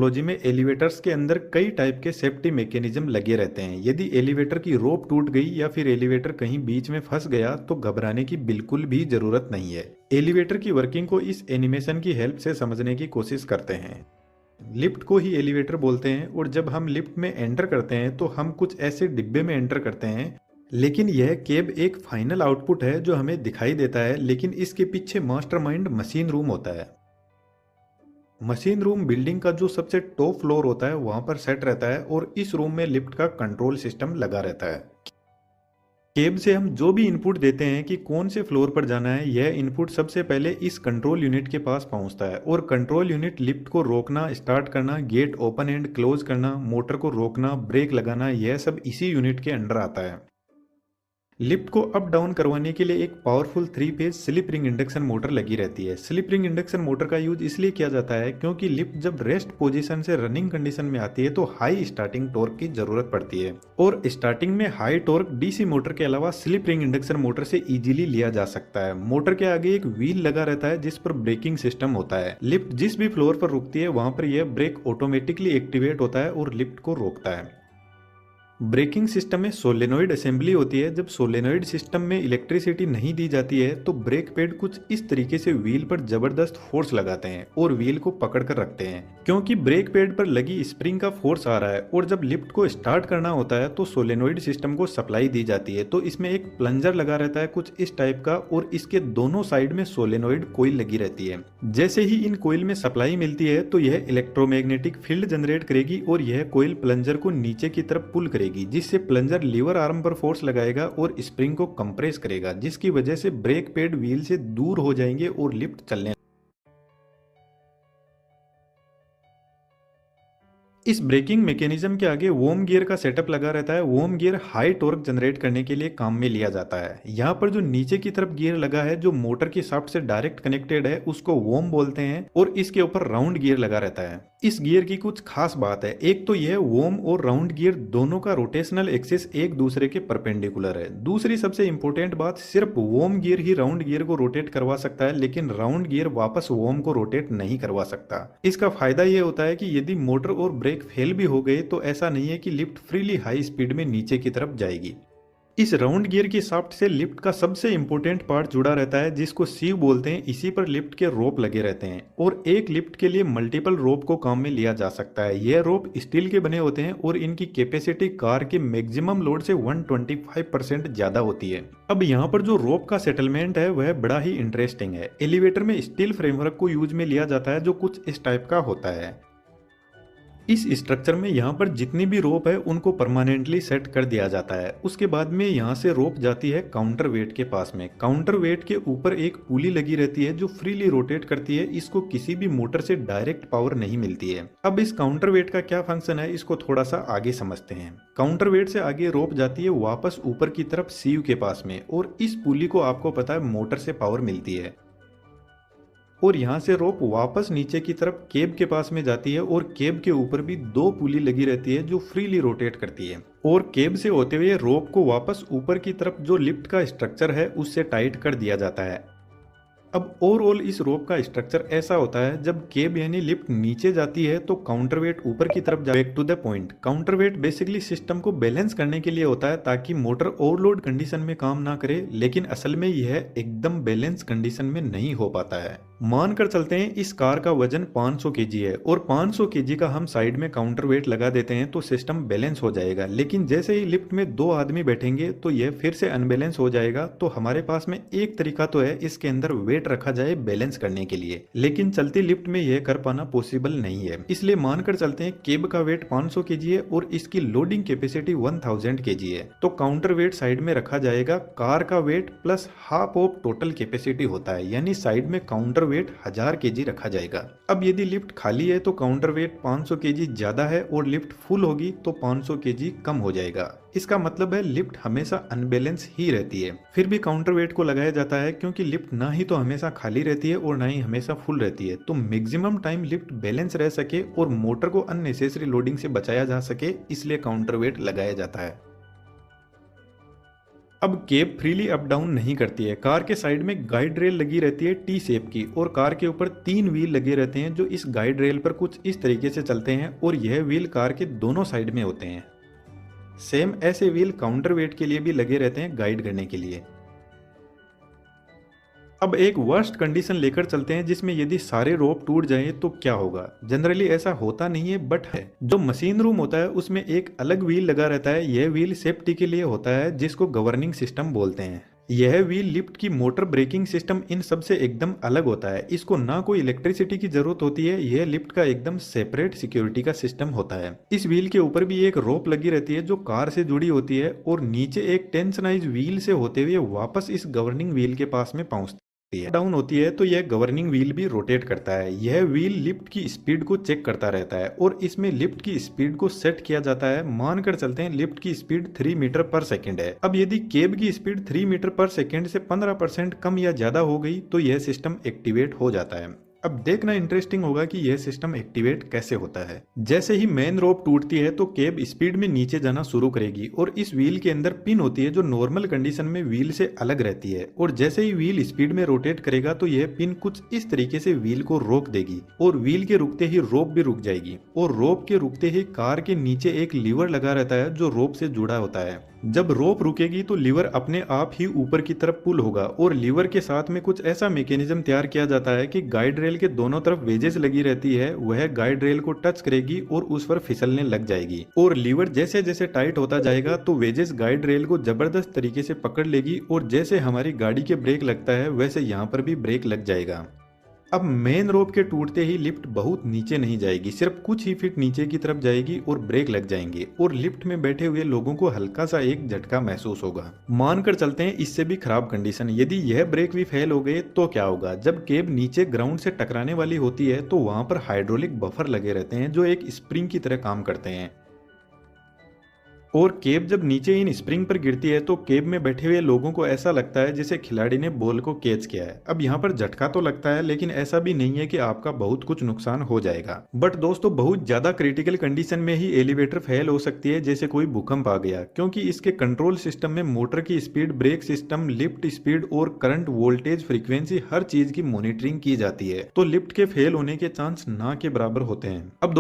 Technology में elevators के अंदर कई टाइप के सेफ्टी मैकेनिज्म लगे रहते हैं। यदि एलिवेटर की रोप टूट गई या फिर एलिवेटर कहीं बीच में फंस गया तो घबराने की बिल्कुल भी जरूरत नहीं है। एलिवेटर की वर्किंग को इस एनिमेशन की हेल्प से समझने की कोशिश करते हैं। लिफ्ट को ही एलिवेटर बोलते हैं और जब हम लिफ्ट में एंटर करते हैं तो हम कुछ ऐसे डिब्बे में एंटर करते हैं, लेकिन यह केब एक फाइनल आउटपुट है जो हमें दिखाई देता है, लेकिन इसके पीछे मास्टरमाइंड मशीन रूम होता है। मशीन रूम बिल्डिंग का जो सबसे टॉप फ्लोर होता है वहां पर सेट रहता है और इस रूम में लिफ्ट का कंट्रोल सिस्टम लगा रहता है। केब से हम जो भी इनपुट देते हैं कि कौन से फ्लोर पर जाना है, यह इनपुट सबसे पहले इस कंट्रोल यूनिट के पास पहुंचता है और कंट्रोल यूनिट लिफ्ट को रोकना, स्टार्ट करना, गेट ओपन एंड क्लोज करना, मोटर को रोकना, ब्रेक लगाना, यह सब इसी यूनिट के अंडर आता है। लिफ्ट को अप डाउन करवाने के लिए एक powerful 3 phase slip ring induction motor लगी रहती है। स्लिप रिंग इंडक्शन मोटर का यूज इसलिए किया जाता है क्योंकि लिफ्ट जब रेस्ट पोजीशन से रनिंग कंडीशन में आती है तो हाई स्टार्टिंग टॉर्क की जरूरत पड़ती है और स्टार्टिंग में हाई टॉर्क डीसी मोटर के अलावा स्लिप रिंग इंडक्शन मोटर से इजीली लिया जा सकता है। मोटर के आगे एक व्हील लगा रहता है जिस पर ब्रेकिंग सिस्टम होता है। लिफ्ट जिस भी फ्लोर पर रुकती है वहां पर यह ब्रेक ऑटोमेटिकली एक्टिवेट होता है और लिफ्ट को रोकता है। ब्रेकिंग सिस्टम में सोलेनोइड असेंबली होती है। जब सोलेनोइड सिस्टम में इलेक्ट्रिसिटी नहीं दी जाती है तो ब्रेक पैड कुछ इस तरीके से व्हील पर जबरदस्त फोर्स लगाते हैं और व्हील को पकड़ कर रखते हैं। क्योंकि ब्रेक पैड पर लगी स्प्रिंग का फोर्स आ रहा है और जब लिफ्ट को स्टार्ट करना होता है तो सोलेनोइड सिस्टम को सप्लाई दी जाती है। तो इसमें एक प्लंजर लगा रहता है कुछ इस टाइप का और इसके दोनों साइड में सोलेनोइड कोइल लगी रहती है। जैसे ही इन कोइल में सप्लाई मिलती है तो यह इलेक्ट्रोमैग्नेटिक फील्ड जनरेट करेगी और यह कोइल प्लंजर को नीचे की तरफ पुल करेगी, जिससे प्लंजर लीवर आर्म पर फोर्स लगाएगा और स्प्रिंग को कंप्रेस करेगा, जिसकी वजह से ब्रेक पैड व्हील से दूर हो जाएंगे और लिफ्ट चलने। इस ब्रेकिंग मैकेनिज्म के आगे वोम गियर का सेटअप लगा रहता है। वोम गियर हाई टॉर्क जनरेट करने के लिए काम में लिया जाता है। यहाँ पर जो नीचे की तरफ गियर लगा है जो मोटर की शाफ्ट से डायरेक्ट कनेक्टेड है उसको वोम बोलते हैं और इसके ऊपर राउंड गियर लगा रहता है। इस गियर की कुछ खास बात है, एक तो यह वोम और राउंड गियर दोनों का रोटेशनल एक्सिस एक दूसरे के परपेंडिकुलर है। दूसरी सबसे इंपॉर्टेंट बात, सिर्फ वोम गियर ही राउंड गियर को रोटेट करवा सकता है, लेकिन राउंड गियर वापस वोम को रोटेट नहीं करवा सकता। इसका फायदा यह होता है कि यदि मोटर और ब्रेक फेल भी हो गए तो ऐसा नहीं है कि लिफ्ट फ्रीली हाई स्पीड में नीचे की तरफ जाएगी। इस राउंड गियर की शाफ्ट से लिफ्ट का सबसे इंपॉर्टेंट पार्ट जुड़ा रहता है जिसको सीव बोलते हैं। इसी पर लिफ्ट के रोप लगे रहते हैं और एक लिफ्ट के लिए मल्टीपल रोप को काम में लिया जा सकता है। यह रोप स्टील के बने होते हैं और इनकी कैपेसिटी कार के मैक्सिमम लोड से 125% ज्यादा होती है। अब यहाँ पर जो रोप का सेटलमेंट है वह बड़ा ही इंटरेस्टिंग है। एलिवेटर में स्टील फ्रेमवर्क को यूज में लिया जाता है जो कुछ इस टाइप का होता है। इस स्ट्रक्चर में यहाँ पर जितनी भी रोप है उनको परमानेंटली सेट कर दिया जाता है। उसके बाद में यहाँ से रोप जाती है काउंटर वेट के पास में। काउंटर वेट के ऊपर एक पुली लगी रहती है जो फ्रीली रोटेट करती है। इसको किसी भी मोटर से डायरेक्ट पावर नहीं मिलती है। अब इस काउंटर वेट का क्या फंक्शन है इसको थोड़ा सा आगे समझते हैं। काउंटर वेट से आगे रोप जाती है वापस ऊपर की तरफ सीव के पास में और इस पुली को आपको पता है मोटर से पावर मिलती है और यहाँ से रोप वापस नीचे की तरफ केब के पास में जाती है और केब के ऊपर भी दो पुली लगी रहती है जो फ्रीली रोटेट करती है और केब से होते हुए रोप को वापस ऊपर की तरफ जो लिफ्ट का स्ट्रक्चर है उससे टाइट कर दिया जाता है। अब ओवरऑल इस रोप का स्ट्रक्चर ऐसा होता है, जब केब यानी लिफ्ट नीचे जाती है तो काउंटरवेट ऊपर की तरफ जाए। Back to the point, counterweight basically system को बैलेंस करने के लिए होता है ताकि मोटर ओवरलोड कंडीशन में काम ना करे, लेकिन असल में यह एकदम बैलेंस कंडीशन में नहीं हो पाता है। मानकर चलते हैं इस कार का वजन 500 केजी है और 500 केजी का हम साइड में काउंटर वेट लगा देते हैं तो सिस्टम बैलेंस हो जाएगा। लेकिन जैसे ही लिफ्ट में 2 आदमी बैठेंगे तो यह फिर से अनबैलेंस हो जाएगा। तो हमारे पास में एक तरीका तो है इसके अंदर वेट रखा जाए बैलेंस करने के लिए, लेकिन चलती लिफ्ट में यह कर पाना पॉसिबल नहीं है। इसलिए मानकर चलते हैं केब का वेट 500 केजी है और इसकी लोडिंग कैपेसिटी 1000 केजी है, तो काउंटर वेट साइड में रखा जाएगा। कार का weight plus half of total capacity होता है, यानी साइड में काउंटर वेट 1000 केजी रखा जाएगा। अब यदि लिफ्ट खाली है तो काउंटर वेट 500 केजी ज्यादा है और लिफ्ट फुल होगी तो 500 केजी कम हो जाएगा। इसका मतलब है लिफ्ट हमेशा अनबैलेंस ही रहती है। फिर भी काउंटर वेट को लगाया जाता है क्योंकि लिफ्ट ना ही तो हमेशा खाली रहती है और ना ही हमेशा फुल रहती है, तो मैक्सिमम टाइम लिफ्ट बैलेंस रह सके और मोटर को अननेसेसरी लोडिंग से बचाया जा सके, इसलिए काउंटर वेट लगाया जाता है। अब केब फ्रीली अप डाउन नहीं करती है। कार के साइड में गाइड रेल लगी रहती है टी शेप की, और कार के ऊपर 3 व्हील लगे रहते हैं जो इस गाइड रेल पर कुछ इस तरीके से चलते हैं, और यह व्हील कार के दोनों साइड में होते हैं। सेम ऐसे व्हील काउंटर वेट के लिए भी लगे रहते हैं गाइड करने के लिए। अब एक वर्स्ट कंडीशन लेकर चलते हैं जिसमें यदि सारे रोप टूट जाएं तो क्या होगा। जनरली ऐसा होता नहीं है, बट है। जो मशीन रूम होता है उसमें एक अलग व्हील लगा रहता है। यह व्हील सेफ्टी के लिए होता है, जिसको गवर्निंग सिस्टम बोलते हैं। यह व्हील लिफ्ट की मोटर ब्रेकिंग सिस्टम इन सब से एकदम अलग होता है। इसको ना कोई इलेक्ट्रिसिटी की जरूरत होती है। यह लिफ्ट का एकदम सेपरेट सिक्योरिटी का सिस्टम होता है। इस व्हील के ऊपर भी एक रोप लगी रहती है जो कार से जुड़ी होती है, और नीचे एक टेंशनाइज व्हील से होते हुए वापस इस गवर्निंग व्हील के पास में पहुंचती है। डाउन होती है तो यह गवर्निंग व्हील भी रोटेट करता है। यह व्हील लिफ्ट की स्पीड को चेक करता रहता है, और इसमें लिफ्ट की स्पीड को सेट किया जाता है। मानकर चलते हैं लिफ्ट की स्पीड 3 मीटर पर सेकंड है। अब यदि केब की स्पीड 3 मीटर पर सेकंड से 15% कम या ज्यादा हो गई तो यह सिस्टम एक्टिवेट हो जाता है। अब देखना इंटरेस्टिंग होगा कि यह सिस्टम एक्टिवेट कैसे होता है। जैसे ही मेन रोप टूटती है तो केब स्पीड में नीचे जाना शुरू करेगी, और इस व्हील के अंदर पिन होती है जो नॉर्मल कंडीशन में व्हील से अलग रहती है। और जैसे ही व्हील स्पीड में रोटेट करेगा तो यह पिन कुछ इस तरीके से व्हील को रोक देगी, और व्हील के रुकते ही रोप भी रुक जाएगी। और रोप के रुकते ही कार के नीचे एक लीवर लगा रहता है जो रोप से जुड़ा होता है। जब रोप रुकेगी तो लीवर अपने आप ही ऊपर की तरफ पुल होगा, और लीवर के साथ में कुछ ऐसा मैकेनिज्म तैयार किया जाता है कि गाइड रेल के दोनों तरफ वेजेस लगी रहती है, वह गाइड रेल को टच करेगी और उस पर फिसलने लग जाएगी। और लीवर जैसे जैसे टाइट होता जाएगा तो वेजेस गाइड रेल को जबरदस्त तरीके से पकड़ लेगी, और जैसे हमारी गाड़ी के ब्रेक लगता है वैसे यहाँ पर भी ब्रेक लग जाएगा। अब मेन रोप के टूटते ही लिफ्ट बहुत नीचे नहीं जाएगी, सिर्फ कुछ ही फीट नीचे की तरफ जाएगी और ब्रेक लग जाएंगे, और लिफ्ट में बैठे हुए लोगों को हल्का सा एक झटका महसूस होगा। मानकर चलते हैं इससे भी खराब कंडीशन, यदि यह ब्रेक भी फेल हो गए तो क्या होगा। जब केब नीचे ग्राउंड से टकराने वाली होती है तो वहां पर हाइड्रोलिक बफर लगे रहते हैं जो एक स्प्रिंग की तरह काम करते हैं, और केब जब नीचे इन स्प्रिंग पर गिरती है तो केब में बैठे हुए लोगों को ऐसा लगता है जैसे खिलाड़ी ने बॉल को कैच किया है। अब यहाँ पर झटका तो लगता है, लेकिन ऐसा भी नहीं है कि आपका बहुत कुछ नुकसान हो जाएगा। बट दोस्तों, बहुत ज्यादा क्रिटिकल कंडीशन में ही एलिवेटर फेल हो सकती है, जैसे कोई भूकंप आ गया, क्योंकि इसके कंट्रोल सिस्टम में मोटर की speed, brake system, lift speed और करंट, वोल्टेज, फ्रीक्वेंसी, हर चीज की मॉनिटरिंग की जाती है। तो लिफ्ट के फेल होने के चांस ना के बराबर होते हैं। अब